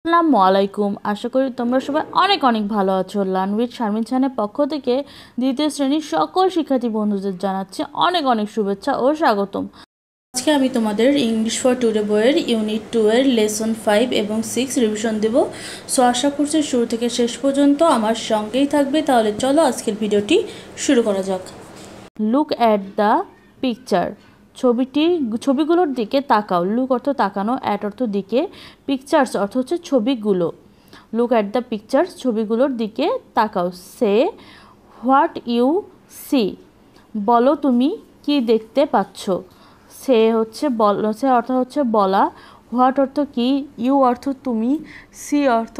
আসসালামু আলাইকুম। আশা করি তোমরা সবাই অনেক অনেক ভালো আছো। লার্ন উইথ শারমিন খানের পক্ষ থেকে দ্বিতীয় শ্রেণীর সকল শিক্ষার্থী বন্ধুদের জানাচ্ছি অনেক অনেক শুভেচ্ছা ও স্বাগতম। আজকে আমি তোমাদের ইংলিশ ফর টুডে বইয়ের ইউনিট 2 এর লেসন 5 এবং 6 রিভিশন দেব। সো আশা করছি শুরু থেকে শেষ পর্যন্ত আমার সঙ্গেই থাকবে। তাহলে চলো আজকের ভিডিওটি শুরু করা যাক। Look at the picture. ছবিগুলোর দিকে তাকাও। লুক অর্থ তাকানো, অ্যাট অর্থ দিকে, পিকচার্স অর্থ হচ্ছে ছবিগুলো। লুক অ্যাট দ্য পিকচার্স, ছবিগুলোর দিকে তাকাও। সে হোয়াট ইউ সি, বলো তুমি কি দেখতে পাচ্ছ। সে অর্থ হচ্ছে বলা, হোয়াট অর্থ কি, ইউ অর্থ তুমি, সি অর্থ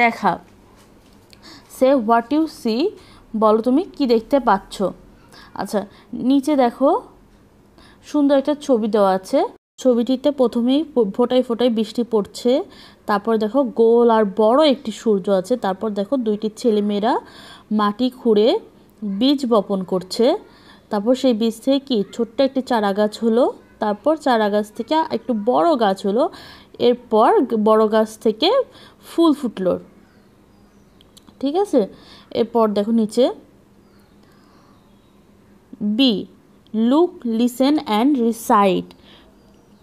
দেখা। সে হোয়াট ইউ সি, বলো তুমি কি দেখতে পাচ্ছ। আচ্ছা, নিচে দেখো সুন্দর একটা ছবি দেওয়া আছে। ছবিটিতে প্রথমেই ফোটায় ফোটায় বৃষ্টি পড়ছে। তারপর দেখো গোল আর বড় একটি সূর্য আছে। তারপর দেখো দুইটি ছেলেমেয়েরা মাটি খুঁড়ে বীজ বপন করছে। তারপর সেই বীজ থেকে কি ছোট্ট একটি চারা গাছ হলো। তারপর চারা গাছ থেকে একটু বড় গাছ হলো। এরপর বড় গাছ থেকে ফুল ফুটলো। ঠিক আছে, এরপর দেখো নিচে B, look, listen and recite.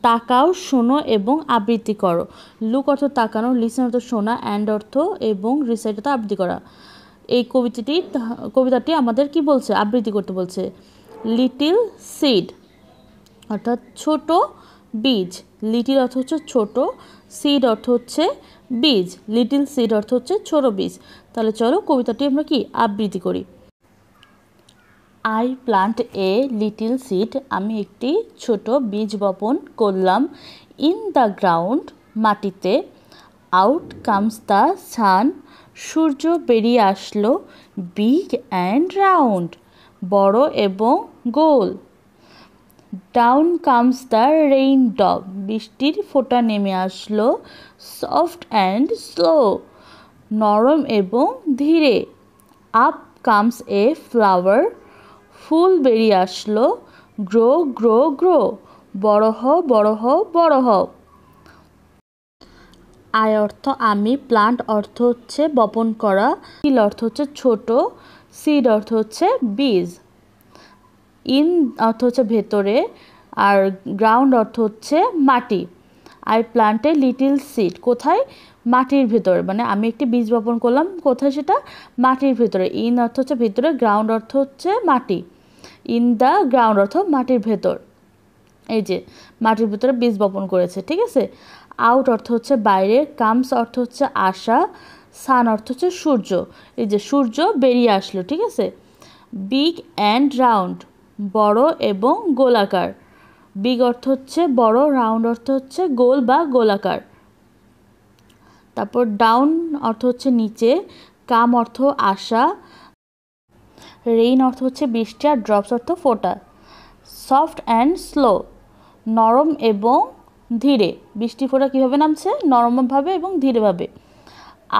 তাকাও, শোনো এবং আবৃত্তি করো। লুক অর্থ তাকানো, লিসেন অর্থ শোনা, অ্যান্ড অর্থ এবং রিসাইট অর্থ আবৃত্তি করা। এই কবিতাটি আমাদের কি বলছে, আবৃত্তি করতে বলছে। লিটিল সিড অর্থাৎ ছোট বীজ। লিটিল অর্থ হচ্ছে ছোট, সিড অর্থ হচ্ছে বীজ। লিটিল সিড অর্থ হচ্ছে ছোট বীজ। তাহলে চলো কবিতাটি আমরা কি আবৃত্তি করি। I plant a little seed, আমি একটি ছোট বীজ বপন করলাম। ইন দ্য গ্রাউন্ড, মাটিতে। আউট কামস দ্য সান, সূর্য বেরিয়ে আসলো। বিগ অ্যান্ড রাউন্ড, বড় এবং গোল। Down comes the rain drop, বৃষ্টির ফোঁটা নেমে আসলো। সফট অ্যান্ড স্লো, নরম এবং ধীরে। আপ কামস এ ফ্লাওয়ার, ফুল বেরিয়ে আসলো। গ্রো গ্রো গ্রো, বড় হও বড় হও বড় হও। আই অর্থ আমি, প্লান্ট অর্থ হচ্ছে বপন করা, লিটিল অর্থ হচ্ছে ছোট, সিড অর্থ হচ্ছে বীজ, ইন অর্থ হচ্ছে ভেতরে, আর গ্রাউন্ড অর্থ হচ্ছে মাটি। I plant a little seed, কোথায়, মাটির ভেতরে, মানে আমি একটি বীজ বপন করলাম, কোথায় সেটা, মাটির ভেতরে। ইন অর্থ হচ্ছে ভেতরে, গ্রাউন্ড অর্থ হচ্ছে মাটি। ইন দ্য গ্রাউন্ড অর্থ মাটির ভেতর। এই যে মাটির ভেতরে বীজ বপন করেছে, ঠিক আছে। আউট অর্থ হচ্ছে বাইরে, কামস অর্থ হচ্ছে আসা, সান অর্থ হচ্ছে সূর্য, এই যে সূর্য বেরিয়ে আসলো, ঠিক আছে। বিগ অ্যান্ড রাউন্ড, বড় এবং গোলাকার। বিগ অর্থ হচ্ছে বড়, রাউন্ড অর্থ হচ্ছে গোল বা গোলাকার। তারপর ডাউন অর্থ হচ্ছে নিচে, কাম অর্থ আসা, রেইন অর্থ হচ্ছে বৃষ্টি, আর ড্রপস অর্থ ফোঁটা। সফট অ্যান্ড স্লো, নরম এবং ধীরে। বৃষ্টি ফোঁটা কীভাবে নামছে, নরমভাবে এবং ধীরেভাবে।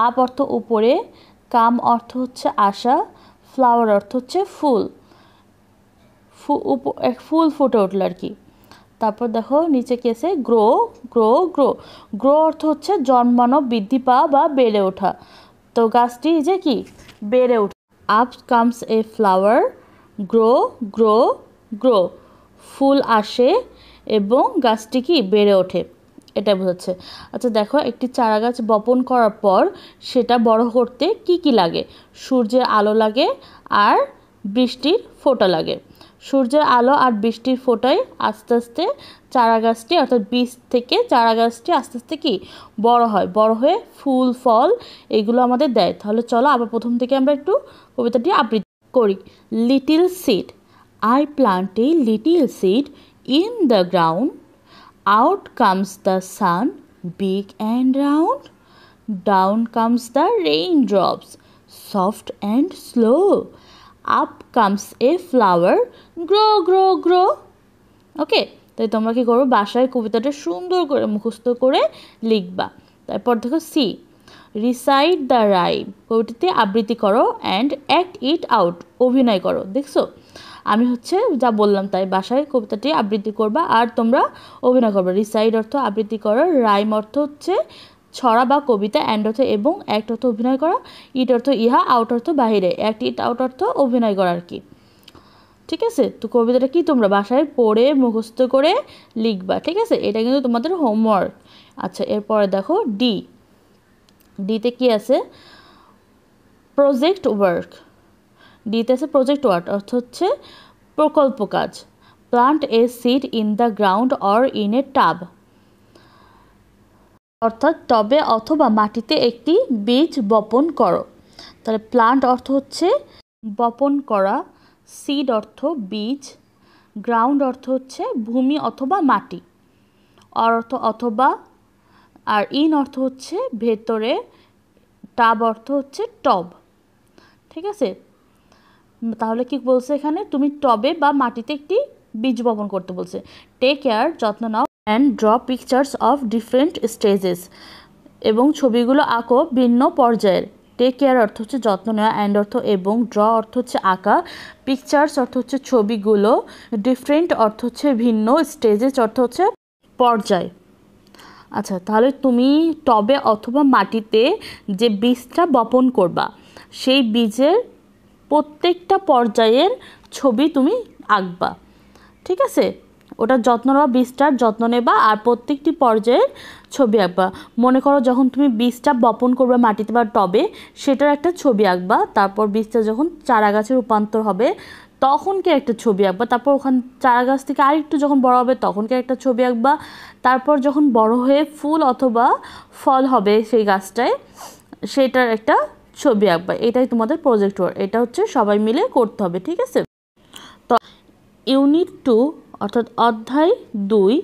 আপ অর্থ উপরে, কাম অর্থ হচ্ছে আসা, ফ্লাওয়ার অর্থ হচ্ছে ফুল, ফুল ফুটে উঠল আর কি। তারপর দেখো নিচে কেসে গ্রো গ্রো গ্রো। গ্রো অর্থ হচ্ছে জন্মানো, বৃদ্ধি পাওয়া বা বেড়ে ওঠা। তো গাছটি যে কি বেড়ে ওঠে। Up comes a flower, grow grow grow, ফুল আসে এবং গাছটি কি বেড়ে ওঠে, এটা বোঝাচ্ছে। আচ্ছা দেখো, একটি চারা গাছ বপন করার পর সেটা বড় করতে কি কি লাগে। সূর্যের আলো লাগে আর বৃষ্টির ফোঁটা লাগে। সূর্যের আলো আর বৃষ্টির ফোঁটায় আস্তে আস্তে চারা গাছটি অর্থাৎ বীজ থেকে চারা গাছটি আস্তে আস্তে কি বড় হয়, বড় হয়ে ফুল ফল এগুলো আমাদের দেয়। তাহলে চলো আবার প্রথম থেকে আমরা একটু কবিতাটি আবৃত্তি করি। Little seed, I plant a little seed in the ground. Out comes the sun, big and round. Down comes the raindrops, soft and slow. Up comes a flower, grow, grow, grow. ওকে, তাই তোমরা কি করবে, বাসায় কবিতাটা সুন্দর করে মুখস্থ করে লিখবা। তারপর দেখো সি, রিসাইট দ্য রাইম, কবিতাটি আবৃত্তি করো। অ্যান্ড অ্যাক্ট ইট আউট, অভিনয় করো। দেখছো, আমি যা বললাম তাই বাসায় কবিতাটি আবৃত্তি করবা আর তোমরা অভিনয় করবে। রিসাইড অর্থ আবৃত্তি করো, রাইম অর্থ হচ্ছে ছড়া বা কবিতা, অ্যান্ড অর্থ এবং, অ্যাক্ট অর্থ অভিনয় করা, ইট অর্থ ইহা, আউট অর্থ বাহিরে, অ্যাক্ট ইট আউট অর্থ অভিনয় করা আর কি। ঠিক আছে, তো কবিতাটা কি তোমরা বাসায় পড়ে মুখস্থ করে লিখবা। ঠিক আছে, এটা কিন্তু তোমাদের হোমওয়ার্ক। আচ্ছা, এরপরে দেখো ডিতে কি আছে, প্রজেক্ট ওয়ার্ক। ডিতে আছে প্রজেক্ট ওয়ার্ক অর্থ হচ্ছে প্রকল্প কাজ। Plant A seed in the ground or in a tub, অর্থাৎ টবে অথবা মাটিতে একটি বীজ বপন করো। তাহলে প্লান্ট অর্থ হচ্ছে বপন করা, সিড অর্থ বীজ, গ্রাউন্ড অর্থ হচ্ছে ভূমি অথবা মাটি, অর অর্থ অথবা, আর ইন অর্থ হচ্ছে ভেতরে, টাব অর্থ হচ্ছে টব। ঠিক আছে, তাহলে কি বলছে এখানে, তুমি টবে বা মাটিতে একটি বীজ বপন করতে বলছে। টেক কেয়ার, যত্ন নাও, and draw pictures of different stages, এবং ছবিগুলো আঁকো ভিন্ন পর্যায়ের। টেক কেয়ার অর্থ হচ্ছে যত্ন নেওয়া, অ্যান্ড অর্থ এবং, ড্র অর্থ হচ্ছে আঁকা, পিকচার্স অর্থ হচ্ছে ছবিগুলো, ডিফারেন্ট অর্থ হচ্ছে ভিন্ন, স্টেজেস অর্থ হচ্ছে পর্যায়। আচ্ছা, তাহলে তুমি টবে অথবা মাটিতে যে বীজটা বপন করবা সেই বীজের প্রত্যেকটা পর্যায়ের ছবি তুমি আঁকবা। ঠিক আছে, ওটা যত্ন নেওয়া, বীজটার যত্ন নেবা আর প্রত্যেকটি পর্যায়ের ছবি আঁকবা। মনে করো যখন তুমি বীজটা বপন করবে মাটিতে বা টবে, সেটার একটা ছবি আঁকবা। তারপর বীজটা যখন চারা গাছে রূপান্তর হবে তখনকে একটা ছবি আঁকবা। তারপর ওখান চারা গাছ থেকে আরেকটু যখন বড় হবে তখনকে একটা ছবি আঁকবা। তারপর যখন বড় হয়ে ফুল অথবা ফল হবে সেই গাছটায়, সেটার একটা ছবি আঁকবা। এটাই তোমাদের প্রজেক্ট ওয়ার্ক। এটা হচ্ছে সবাই মিলে করতে হবে। ঠিক আছে, তো ইউনিট 2 অর্থাৎ অধ্যায় 2,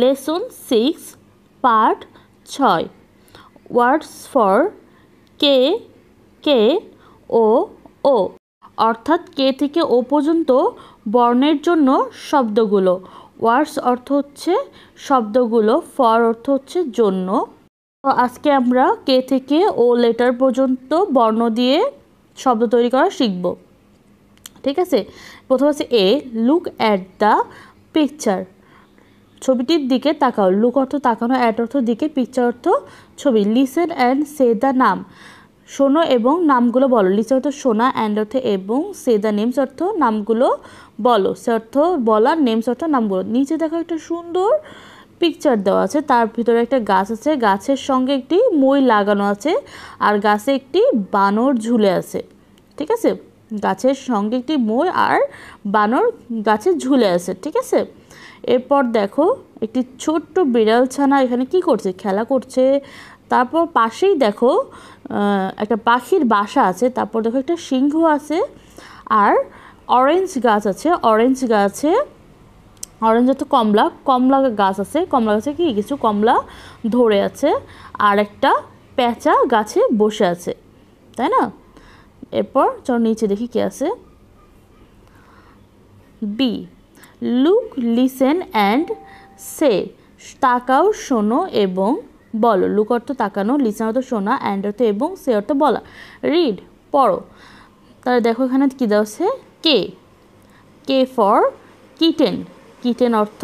লেসন 6, পার্ট 6, ওয়ার্ডস ফর কে, কে, ও, ও, অর্থাৎ কে থেকে ও পর্যন্ত বর্ণের জন্য শব্দগুলো। ওয়ার্ডস অর্থ হচ্ছে শব্দগুলো, ফর অর্থ হচ্ছে জন্য। তো আজকে আমরা কে থেকে ও লেটার পর্যন্ত বর্ণ দিয়ে শব্দ তৈরি করা শিখব। ঠিক আছে, প্রথম আছে এ, লুক অ্যাট দ্য পিকচার, ছবিটির দিকে তাকাও। লুক অর্থ তাকানো, অ্যাট অর্থ দিকে, পিকচার অর্থ ছবি। লিসেন অ্যান্ড সে দ্য নাম, শোনো এবং নামগুলো বলো। লিসেন অর্থ শোনা, অ্যান্ড অর্থ এবং, সে দ্য নেমস অর্থ নামগুলো বলো। সে অর্থ বলা, নেমস অর্থ নামগুলো। নিচে দেখো একটা সুন্দর পিকচার দেওয়া আছে, তার ভিতরে একটা গাছ আছে, গাছের সঙ্গে একটি মই লাগানো আছে, আর গাছে একটি বানর ঝুলে আছে। ঠিক আছে, গাছের সঙ্গে একটি মই আর বানর গাছে ঝুলে আছে। ঠিক আছে, এরপর দেখো একটি ছোট্ট বিড়াল ছানা এখানে কি করছে, খেলা করছে। তারপর পাশেই দেখো একটা পাখির বাসা আছে। তারপর দেখো একটা সিংহ আছে, আর অরেঞ্জ গাছ আছে। অরেঞ্জ গাছে, অরেঞ্জ অর্থ কমলা, কমলা গাছ আছে, কমলা গাছে কি কিছু কমলা ধরে আছে, আর একটা পেঁচা গাছে বসে আছে, তাই না। এরপর চলো নিচে দেখি কি আছে। বি, লুক, লিসেন অ্যান্ড সে, তাকাও, শোনো এবং বলো। লুক অর্থ তাকানো, লিসেন অর্থ শোনা, অ্যান্ড অর্থ এবং, সে অর্থ বলা। রিড, পড়ো। তাহলে দেখো এখানে কী দেওয়া আছে, K, K for kitten, kitten অর্থ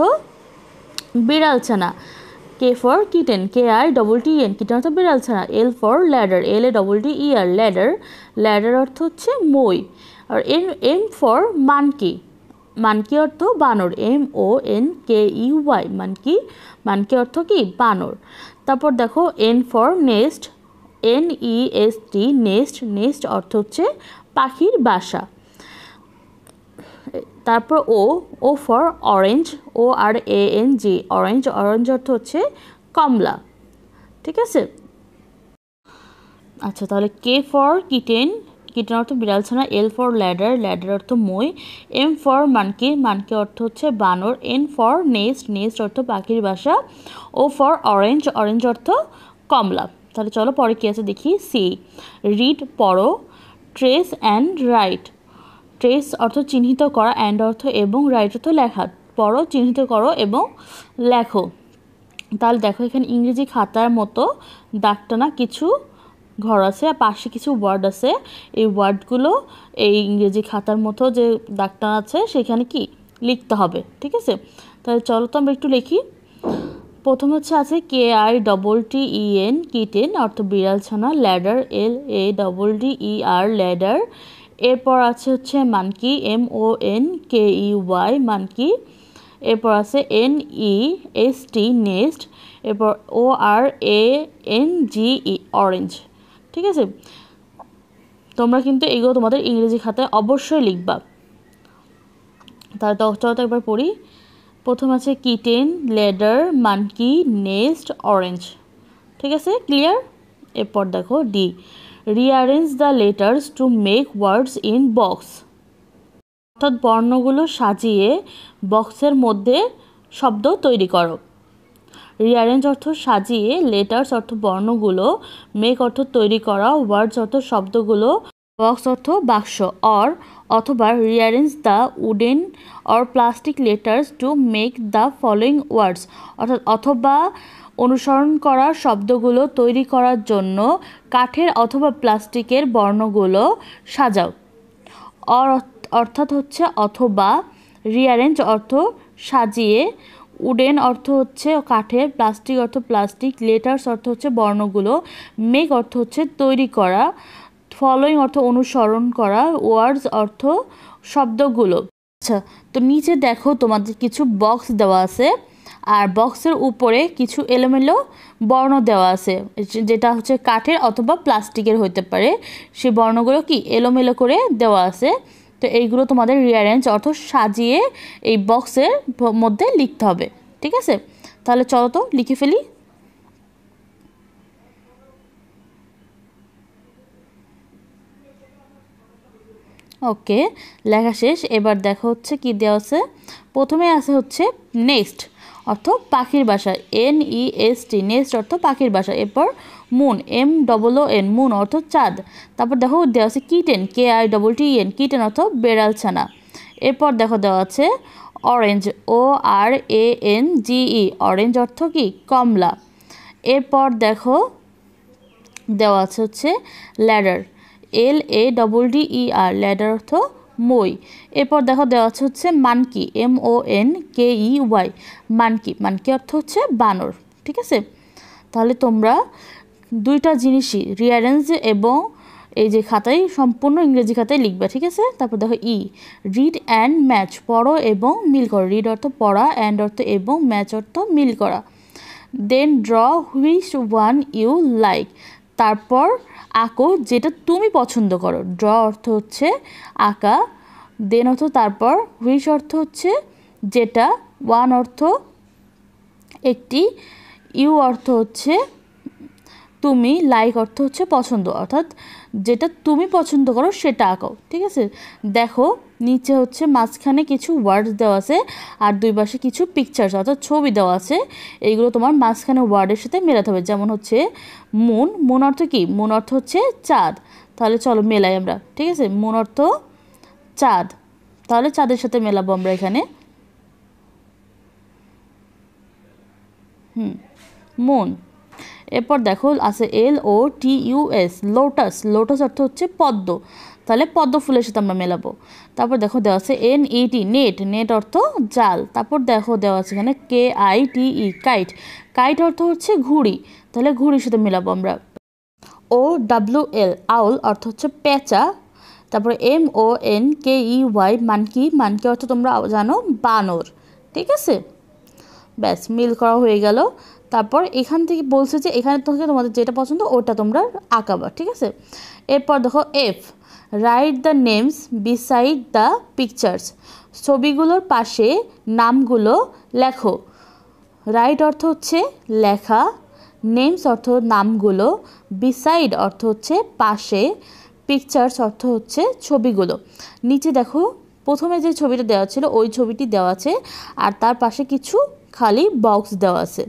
বিড়ালছানা। K for kitten, KITTEN, kitten অর্থ বিড়ালছানা। L for ladder, LADDER, ladder, ladder অর্থ হচ্ছে মই। আর এম ফর মানকি, মানকি অর্থ বানর, MONKEY, মানকি, মানকি অর্থ কি বানর। তারপর দেখো N for nest, NEST, nest, nest অর্থ হচ্ছে পাখির বাসা। তারপর O for orange, ORANG, orange, orange অর্থ হচ্ছে কমলা। ঠিক আছে, আচ্ছা তাহলে কে ফর কিটেন, কিটেন অর্থ বিড়ালছানা। এল ফর ল্যাডার, ল্যাডার অর্থ মই। এম ফর মানকি, মানকি অর্থ হচ্ছে বানর। এন ফর নেস্ট, নেস্ট অর্থ পাখির বাসা। ও ফর অরেঞ্জ, অরেঞ্জ অর্থ কমলা। তাহলে চলো পরে কী আছে দেখি। সি, রিড, পড়ো। ট্রেস অ্যান্ড রাইট, ট্রেস অর্থ চিহ্নিত করা, অ্যান্ড অর্থ এবং, রাইট অর্থ লেখা। পড়ো, চিহ্নিত করো এবং লেখো। তাহলে দেখো এখানে ইংরেজি খাতার মতো দাগটানা কিছু ঘর আছে, আর পাশে কিছু ওয়ার্ড আছে। এই ওয়ার্ডগুলো এই ইংরেজি খাতার মতো যে দাগটানা আছে সেখানে কি লিখতে হবে। ঠিক আছে, তাহলে চলো তো আমরা একটু লিখি। প্রথম হচ্ছে আছে KITTEN কিটেন অর্থ বিড়াল ছানা, ল্যাডার LADDER ল্যাডার। এরপর আছে হচ্ছে মানকি MONKEY মানকি। এরপর আছে NEST নেস্ট। এরপর ORANGE অরেঞ্জ। ঠিক আছে, তোমরা কিন্তু এগুলো তোমাদের ইংরেজি খাতায় অবশ্যই লিখবা। তাহলে চলো একবার পড়ি। প্রথম আছে kitten, ladder, monkey, nest, orange. ঠিক আছে, ক্লিয়ার? এরপর দেখো D, rearrange the letters to make words in box. অর্থাৎ বর্ণগুলো সাজিয়ে বক্সের মধ্যে শব্দ তৈরি করো। রিঅ্যারেঞ্জ অর্থ সাজিয়ে, লেটার্স অর্থ বর্ণগুলো, মেক অর্থ তৈরি করা, ওয়ার্ডস অর্থ শব্দগুলো, বক্স অর্থ বাক্স। অথবা rearrange the wooden or plastic letters to make the following words. অথবা অনুসরণ করা শব্দগুলো তৈরি করার জন্য কাঠের অথবা প্লাস্টিকের বর্ণগুলো সাজাও। অর্থাৎ হচ্ছে অথবা, রিঅ্যারেঞ্জ অর্থ সাজিয়ে, উডেন অর্থ হচ্ছে কাঠের, প্লাস্টিক অর্থ প্লাস্টিক, লেটার্স অর্থ হচ্ছে বর্ণগুলো, মেক অর্থ হচ্ছে তৈরি করা, ফলোয়িং অর্থ অনুসরণ করা, ওয়ার্ডস অর্থ শব্দগুলো। আচ্ছা, তো নিচে দেখো তোমাদের কিছু বক্স দেওয়া আছে, আর বক্সের উপরে কিছু এলোমেলো বর্ণ দেওয়া আছে, যেটা হচ্ছে কাঠের অথবা প্লাস্টিকের হতে পারে। সেই বর্ণগুলো কি এলোমেলো করে দেওয়া আছে। তো এইগুলো তোমাদের রিঅ্যারেঞ্জ অর্থ সাজিয়ে এই বক্সের মধ্যে লিখতে হবে। ঠিক আছে, তাহলে চলো তো লিখে ফেলি। ওকে, লেখা শেষ। এবার দেখো হচ্ছে কি দেওয়া আছে। প্রথমে আছে হচ্ছে নেক্সট অর্থ পাখির বাসা, NEST নেক্সট অর্থ পাখির বাসা। এরপর মুন, MOON মুন অর্থ চাঁদ। তারপর দেখো দেওয়া আছে কিটেন, KITTEN কিটেন অর্থ বেড়াল ছানা। এরপর দেখো দেওয়া আছে অরেঞ্জ, ORANGE অরেঞ্জ অর্থ কি কমলা। এরপর দেখো দেওয়া আছে হচ্ছে ল্যাডার, LADDER ল্যাডার অর্থ মই। এরপর দেখো দেওয়া আছে হচ্ছে মানকি, MONKEY মানকি, মানকি অর্থ হচ্ছে বানর। ঠিক আছে, তাহলে তোমরা দুইটা জিনিসই রিঅ্যারেঞ্জ এবং এই যে খাতায় সম্পূর্ণ ইংরেজি খাতায় লিখবে। ঠিক আছে, তারপর দেখো রিড অ্যান্ড ম্যাচ পড়ো এবং মিল করো। রিড অর্থ পড়া, অ্যান্ড অর্থ এবং, ম্যাচ অর্থ মিল করা। Then draw which one you like, তারপর আঁকো যেটা তুমি পছন্দ করো। ড্র অর্থ হচ্ছে আঁকা, দেন অর্থ তারপর, হুইচ অর্থ হচ্ছে যেটা, ওয়ান অর্থ একটি, ইউ অর্থ হচ্ছে তুমি, লাইক অর্থ হচ্ছে পছন্দ, অর্থাৎ যেটা তুমি পছন্দ করো সেটা আঁকো। ঠিক আছে, দেখো নিচে হচ্ছে মাঝখানে কিছু ওয়ার্ডস দেওয়া আছে, আর দুই পাশে কিছু পিকচার্স অর্থাৎ ছবি দেওয়া আছে। এইগুলো তোমার মাঝখানে ওয়ার্ডের সাথে মেলাতে হবে। যেমন হচ্ছে মুন, মুন অর্থ কি, মুন অর্থ হচ্ছে চাঁদ। তাহলে চলো মেলাই আমরা। ঠিক আছে, মুন অর্থ চাঁদ, তাহলে চাঁদের সাথে মেলাবো আমরা এখানে। মুন। এরপর দেখো আছে LOTUS লোটাস, লোটাস অর্থ হচ্ছে পদ্ম, তাহলে পদ্ম ফুলের সাথে আমরা মেলাবো। তারপর দেখো দেওয়া আছে NET নেট, নেট অর্থ জাল। তারপর দেখো দেওয়া আছে এখানে KITE কাইট, কাইট অর্থ হচ্ছে ঘুড়ি, তাহলে ঘুড়ির সাথে মেলাবো আমরা। OWL আউল অর্থ হচ্ছে পেঁচা। তারপরে MONKEY মানকি, মানকি অর্থ তোমরা জানো বানর। ঠিক আছে, ব্যাস মিল করা হয়ে গেল। তারপর এখান থেকে বলছে যে এখানে থেকে তোমাদের যেটা পছন্দ ওটা তোমরা আঁকাবা। ঠিক আছে, এরপর দেখো F, write the names beside the pictures, ছবিগুলোর পাশে নামগুলো লেখো। রাইট অর্থ হচ্ছে লেখা, নেমস অর্থ নামগুলো, বিসাইড অর্থ হচ্ছে পাশে, পিকচার্স অর্থ হচ্ছে ছবিগুলো। নিচে দেখো প্রথমে যে ছবিটা দেওয়া ছিল ওই ছবিটি দেওয়া আছে, আর তার পাশে কিছু খালি বক্স দেওয়া আছে,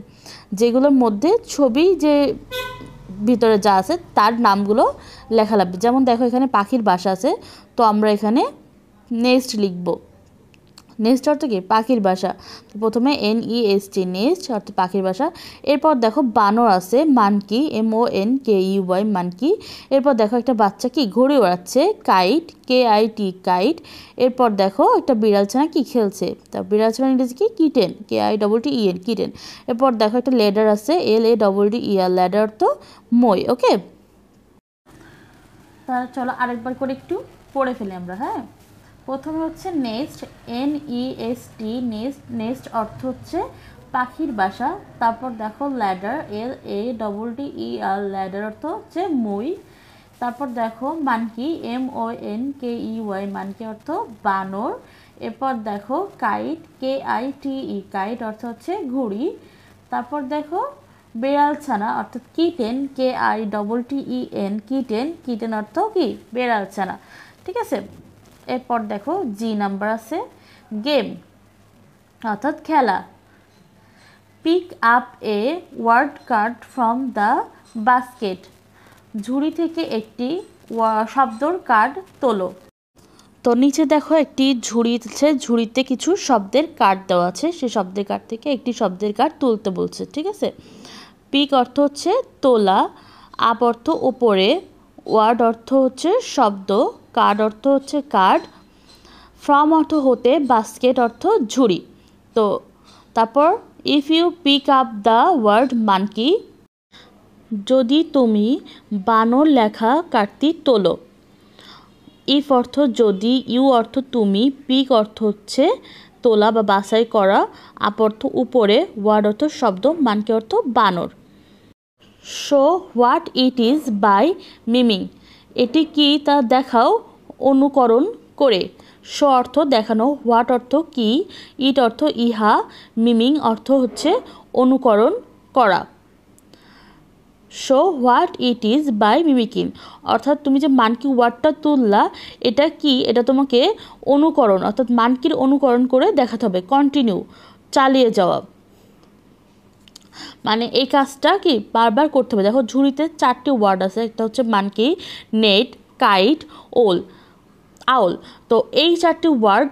যেগুলোর মধ্যে ছবি যে ভিতরে যা আছে তার নামগুলো লেখা লাগবে। যেমন দেখো এখানে পাখির বাসা আছে, তো আমরা এখানে নেক্সট লিখব। নেস্ট অর্থ কি পাখির বাসা। প্রথমে NEST নেস্ট অর্থ পাখির বাসা। এরপর দেখো বানর আছে মানকি MONKEY মানকি। এরপর দেখো একটা বাচ্চা কি ঘুড়ি ওড়াচ্ছে কাইট KIT কাইট। এরপর দেখো একটা বিড়াল ছানা কি খেলছে, তা বিড়াল ছানা ইংরেজি কি কিটেন KITTEN কিটেন। এরপর দেখো একটা ল্যাডার আছে LADDER ল্যাডার অর্থ মই। ওকে, তাহলে চলো আরেকবার করে একটু পড়ে ফেলি আমরা। হ্যাঁ, প্রথমে হচ্ছে নেস্ট NEST নেস্ট নেস্ট অর্থ হচ্ছে পাখির বাসা। তারপর দেখো ল্যাডার LADDER ল্যাডার অর্থ হচ্ছে মই। তারপর দেখো মানকি MONKEY মানকি অর্থ বানর। এরপর দেখো কাইট KITE কাইট অর্থ হচ্ছে ঘুড়ি। তারপর দেখো বেড়াল ছানা অর্থাৎ কিটেন KITTEN কিটেন কিটেন অর্থ কি বেড়াল ছানা। ঠিক আছে, এরপর দেখো জি নাম্বার আছে গেম অর্থাৎ খেলা। Pick up a word card from the basket ঝুড়ি থেকে একটি শব্দর কার্ড তোলো। তো নিচে দেখো একটি ঝুড়ি আছে, ঝুড়িতে কিছু শব্দের কার্ড দেওয়া আছে, সেই শব্দের কার্ড থেকে একটি শব্দের কার্ড তুলতে বলছে। ঠিক আছে, পিক অর্থ হচ্ছে তোলা, আপ অর্থ ওপরে, ওয়ার্ড অর্থ হচ্ছে শব্দ, কার্ড অর্থ হচ্ছে কার্ড, ফ্রম অর্থ হতে, বাস্কেট অর্থ ঝুড়ি। তো তারপর if you pick up the word monkey যদি তুমি বানর লেখা কার্ডটি তোলো। ইফ অর্থ যদি, ইউ অর্থ তুমি, পিক অর্থ হচ্ছে তোলা বা বাছাই করা, আপ অর্থ উপরে, ওয়ার্ড অর্থ শব্দ, মানকি অর্থ বানর। Show what it is by miming এটি কি তা দেখাও অনুকরণ করে। শো অর্থ দেখানো, হোয়াট অর্থ কি, ইট অর্থ ইহা, মিমিং অর্থ হচ্ছে অনুকরণ করা। Show what it is by mimicking অর্থাৎ তুমি যে মানকি ওয়ার্ডটা তুললা এটা কি, এটা তোমাকে অনুকরণ অর্থাৎ মানকির অনুকরণ করে দেখাতে হবে, কন্টিনিউ চালিয়ে যাওয়া, মানে এই কাজটা কি বারবার করতে হবে। দেখো ঝুড়িতে 4টি ওয়ার্ড আছে, একটা হচ্ছে মানকি, নেট, কাইট, আউল। তো এই 4টি ওয়ার্ড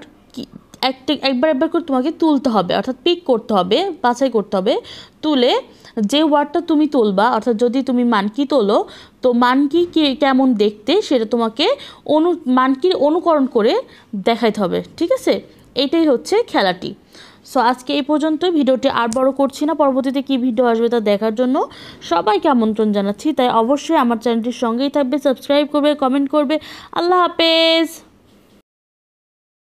একবার করে তোমাকে তুলতে হবে অর্থাৎ পিক করতে হবে, বাছাই করতে হবে। তুলে যে ওয়ার্ডটা তুমি তুলবা অর্থাৎ যদি তুমি মানকি তোলো তো মানকি কেমন দেখতে সেটা তোমাকে মানকির অনুকরণ করে দেখাইতে হবে। ঠিক আছে, এইটাই হচ্ছে খেলাটি। সো আজকে এই পর্যন্তই, ভিডিওটি আর বড় করছি না, পরবর্তীতে কী ভিডিও আসবে তা দেখার জন্য সবাইকে আমন্ত্রণ জানাচ্ছি। তাই অবশ্যই আমার চ্যানেলটির সঙ্গেই থাকবে, সাবস্ক্রাইব করবে, কমেন্ট করবে। আল্লাহ হাফেজ।